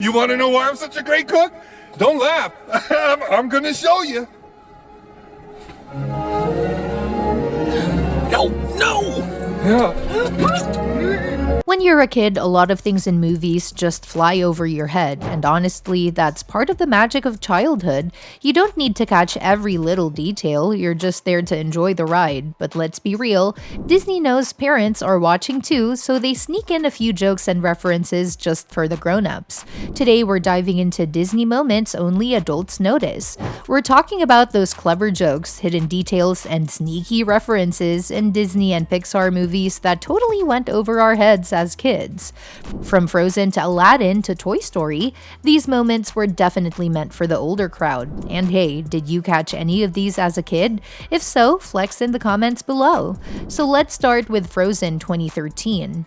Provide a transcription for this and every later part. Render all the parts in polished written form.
You want to know why I'm such a great cook? Don't laugh. I'm going to show you. No! When you're a kid, a lot of things in movies just fly over your head, and honestly, that's part of the magic of childhood. You don't need to catch every little detail, you're just there to enjoy the ride. But let's be real, Disney knows parents are watching too, so they sneak in a few jokes and references just for the grown-ups. Today, we're diving into Disney moments only adults notice. We're talking about those clever jokes, hidden details, and sneaky references in Disney and Pixar movies that totally went over our heads as kids. From Frozen to Aladdin to Toy Story, these moments were definitely meant for the older crowd. And hey, did you catch any of these as a kid? If so, flex in the comments below. So let's start with Frozen 2013.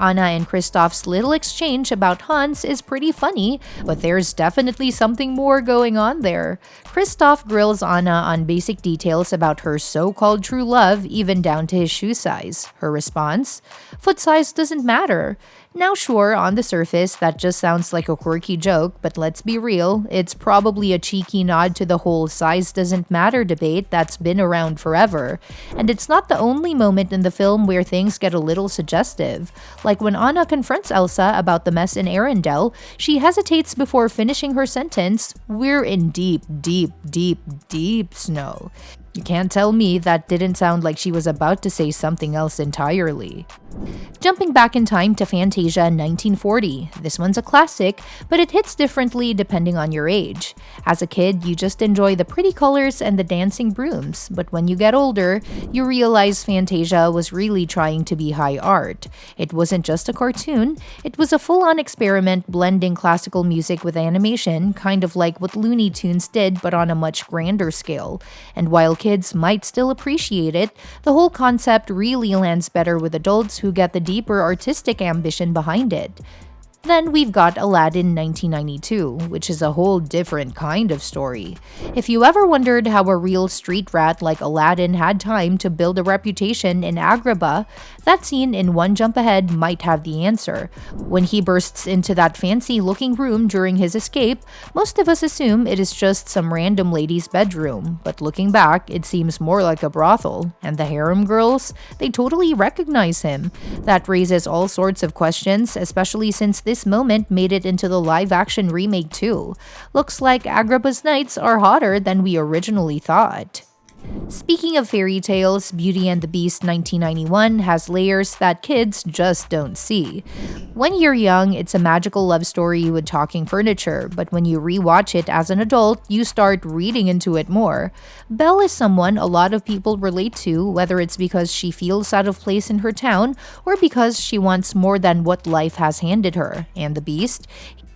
Anna and Kristoff's little exchange about Hans is pretty funny, but there's definitely something more going on there. Kristoff grills Anna on basic details about her so-called true love, even down to his shoe size. Her response? Foot size doesn't matter. Now sure, on the surface, that just sounds like a quirky joke, but let's be real, it's probably a cheeky nod to the whole size doesn't matter debate that's been around forever. And it's not the only moment in the film where things get a little suggestive. Like when Anna confronts Elsa about the mess in Arendelle, she hesitates before finishing her sentence, "We're in deep, deep, deep, deep snow." You can't tell me that didn't sound like she was about to say something else entirely. Jumping back in time to Fantasia 1940. This one's a classic, but it hits differently depending on your age. As a kid, you just enjoy the pretty colors and the dancing brooms, but when you get older, you realize Fantasia was really trying to be high art. It wasn't just a cartoon, it was a full-on experiment blending classical music with animation, kind of like what Looney Tunes did but on a much grander scale. And while kids might still appreciate it, the whole concept really lands better with adults who get the deeper artistic ambition behind it. Then we've got Aladdin 1992, which is a whole different kind of story. If you ever wondered how a real street rat like Aladdin had time to build a reputation in Agrabah, that scene in One Jump Ahead might have the answer. When he bursts into that fancy-looking room during his escape, most of us assume it is just some random lady's bedroom, but looking back, it seems more like a brothel. And the harem girls? They totally recognize him. That raises all sorts of questions, especially since this moment made it into the live-action remake too. Looks like Agrabah's knights are hotter than we originally thought. Speaking of fairy tales, Beauty and the Beast 1991 has layers that kids just don't see. When you're young, it's a magical love story with talking furniture, but when you rewatch it as an adult, you start reading into it more. Belle is someone a lot of people relate to, whether it's because she feels out of place in her town or because she wants more than what life has handed her. And the Beast?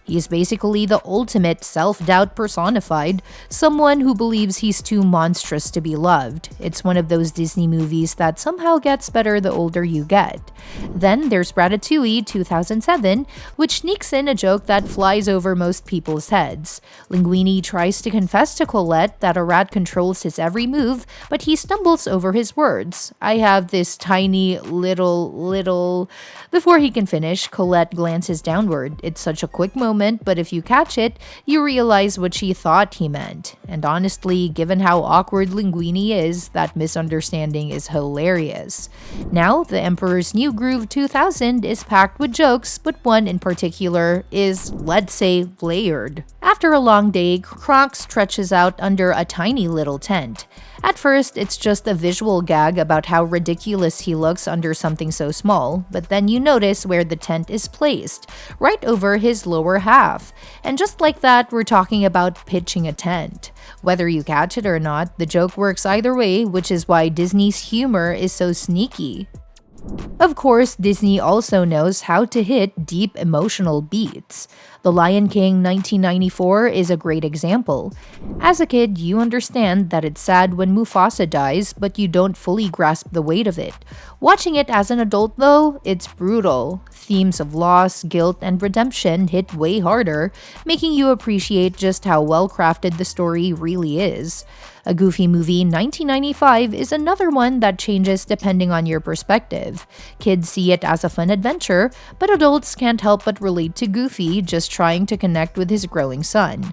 He's basically the ultimate self-doubt personified, someone who believes he's too monstrous to be loved. It's one of those Disney movies that somehow gets better the older you get. Then there's Ratatouille 2007, which sneaks in a joke that flies over most people's heads. Linguini tries to confess to Colette that a rat controls his every move, but he stumbles over his words. "I have this tiny little..." Before he can finish, Colette glances downward. It's such a quick moment, but if you catch it, you realize what she thought he meant. And honestly, given how awkward Linguini is, that misunderstanding is hilarious. Now, The Emperor's New Groove 2000 is packed with jokes, but one in particular is, let's say, layered. After a long day, Kronk stretches out under a tiny little tent. At first, it's just a visual gag about how ridiculous he looks under something so small, but then you notice where the tent is placed, right over his lower half. And just like that, we're talking about pitching a tent. Whether you catch it or not, the joke works either way, which is why Disney's humor is so sneaky. Of course, Disney also knows how to hit deep emotional beats. The Lion King 1994 is a great example. As a kid, you understand that it's sad when Mufasa dies, but you don't fully grasp the weight of it. Watching it as an adult, though, it's brutal. Themes of loss, guilt, and redemption hit way harder, making you appreciate just how well-crafted the story really is. A Goofy Movie 1995 is another one that changes depending on your perspective. Kids see it as a fun adventure, but adults can't help but relate to Goofy just trying to connect with his growing son.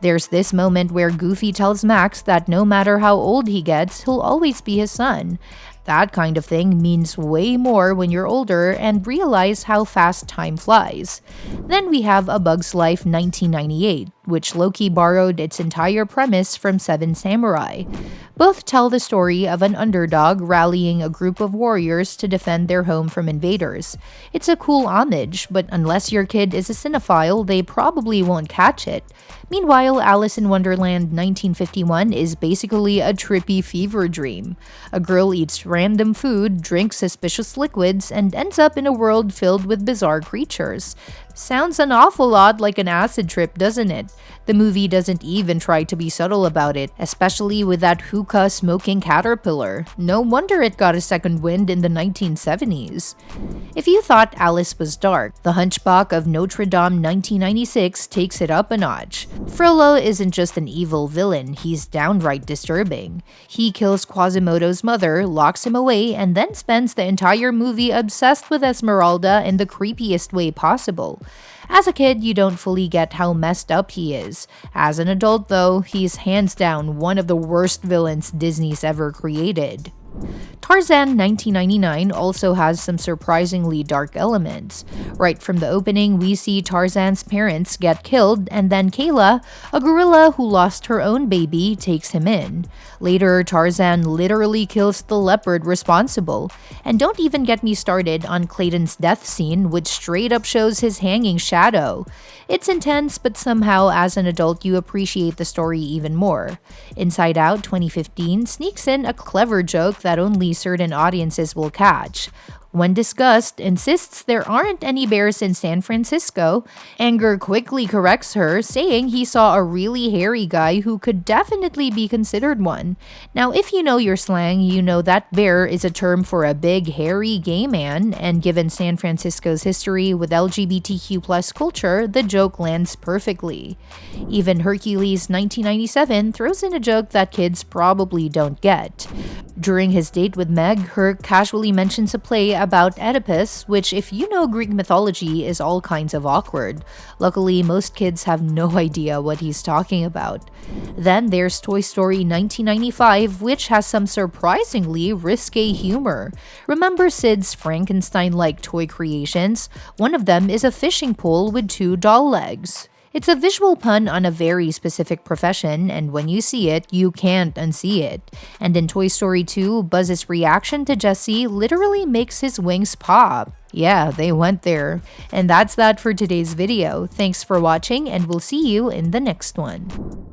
There's this moment where Goofy tells Max that no matter how old he gets, he'll always be his son. That kind of thing means way more when you're older and realize how fast time flies. Then we have A Bug's Life 1998, which low-key borrowed its entire premise from Seven Samurai. Both tell the story of an underdog rallying a group of warriors to defend their home from invaders. It's a cool homage, but unless your kid is a cinephile, they probably won't catch it. Meanwhile, Alice in Wonderland 1951 is basically a trippy fever dream. A girl eats random food, drinks suspicious liquids, and ends up in a world filled with bizarre creatures. Sounds an awful lot like an acid trip, doesn't it? The movie doesn't even try to be subtle about it, especially with that hookah-smoking caterpillar. No wonder it got a second wind in the 1970s. If you thought Alice was dark, The Hunchback of Notre Dame 1996 takes it up a notch. Frollo isn't just an evil villain, he's downright disturbing. He kills Quasimodo's mother, locks him away, and then spends the entire movie obsessed with Esmeralda in the creepiest way possible. As a kid, you don't fully get how messed up he is. As an adult, though, he's hands down one of the worst villains Disney's ever created. Tarzan 1999 also has some surprisingly dark elements. Right from the opening, we see Tarzan's parents get killed, and then Kayla, a gorilla who lost her own baby, takes him in. Later, Tarzan literally kills the leopard responsible. And don't even get me started on Clayton's death scene, which straight up shows his hanging shadow. It's intense, but somehow as an adult you appreciate the story even more. Inside Out 2015 sneaks in a clever joke that only certain audiences will catch. When disgust insists there aren't any bears in San Francisco, Anger quickly corrects her, saying he saw a really hairy guy who could definitely be considered one. Now, if you know your slang, you know that bear is a term for a big, hairy gay man, and given San Francisco's history with LGBTQ+ culture, the joke lands perfectly. Even Hercules 1997 throws in a joke that kids probably don't get. During his date with Meg, Herc casually mentions a play about Oedipus, which, if you know Greek mythology, is all kinds of awkward. Luckily, most kids have no idea what he's talking about. Then there's Toy Story 1995, which has some surprisingly risque humor. Remember Sid's Frankenstein-like toy creations? One of them is a fishing pole with 2 doll legs. It's a visual pun on a very specific profession, and when you see it, you can't unsee it. And in Toy Story 2, Buzz's reaction to Jessie literally makes his wings pop. Yeah, they went there. And that's that for today's video. Thanks for watching, and we'll see you in the next one.